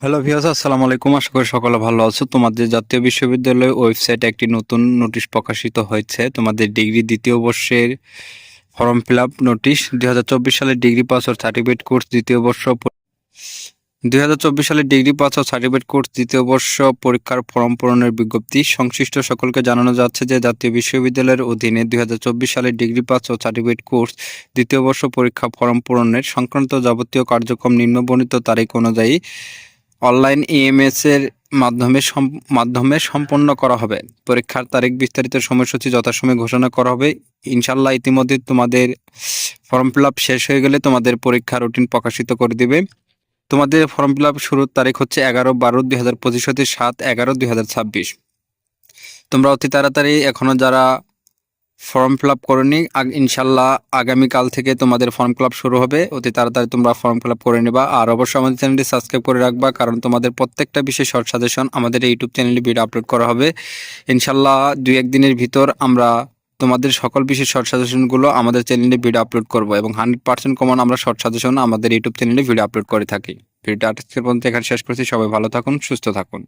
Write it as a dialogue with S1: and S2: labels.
S1: Hello viewers, আসসালামু আলাইকুম। আশা করি সকলে ভালো আছো। তোমাদের জাতীয় বিশ্ববিদ্যালয় ওয়েবসাইটে একটি নতুন নোটিশ প্রকাশিত হয়েছে। তোমাদের ডিগ্রি দ্বিতীয় বর্ষের ফর্ম ফিল আপ নোটিশ। 2024 সালের ডিগ্রি পাস ও সার্টিফিকেট কোর্স দ্বিতীয় বর্ষ 2024 সালের ডিগ্রি পাস ও সার্টিফিকেট কোর্স দ্বিতীয় বর্ষ পরীক্ষার ফর্ম পূরণের বিজ্ঞপ্তি। সংশ্লিষ্ট সকলকে জানানো যাচ্ছে যে জাতীয় বিশ্ববিদ্যালয়ের অধীনে 2024 সালের ডিগ্রি পাস ও সার্টিফিকেট কোর্স দ্বিতীয় বর্ষ পরীক্ষা ফর্ম পূরণের সংক্রান্ত যাবতীয় কার্যক্রম নিম্নবর্ণিত তারিখ অনুযায়ী অনলাইন ইএমএস এর মাধ্যমে সম্পন্ন করা হবে। পরীক্ষার তারিখ বিস্তারিত সময়সূচি যথাসময়ে ঘোষণা করা হবে। ইনশাল্লাহ ইতিমধ্যে তোমাদের ফর্ম ফিল আপ শেষ হয়ে গেলে তোমাদের পরীক্ষার রুটিন প্রকাশিত করে দিবে। তোমাদের ফর্ম ফিল আপ শুরুর তারিখ হচ্ছে 11/12/2025 হতে 7/11/2026। তোমরা অতি তাড়াতাড়ি এখনো যারা ফর্ম ফিল আপ করোনি, ইনশাল্লাহ আগামীকাল থেকে তোমাদের ফর্ম ফিল আপ শুরু হবে। অতি তাড়াতাড়ি তোমরা ফর্ম ফিল আপ করে নেবা। আর অবশ্যই আমাদের চ্যানেলটি সাবস্ক্রাইব করে রাখবা, কারণ তোমাদের প্রত্যেকটা বিষয়ে শর্ট সাজেশন আমাদের এই ইউটিউব চ্যানেলে ভিডিও আপলোড করা হবে। ইনশাল্লাহ 2-1 দিনের ভিতর আমরা তোমাদের সকল বিষয়ের শর্ট সাজেশনগুলো আমাদের চ্যানেলে ভিডিও আপলোড করব এবং 100% কমন আমরা শর্ট সাজেশন আমাদের ইউটিউব চ্যানেলে ভিডিও আপলোড করে থাকি। ভিডিওটা আজকের পর্যন্ত এখানে শেষ করছি। সবাই ভালো থাকুন, সুস্থ থাকুন।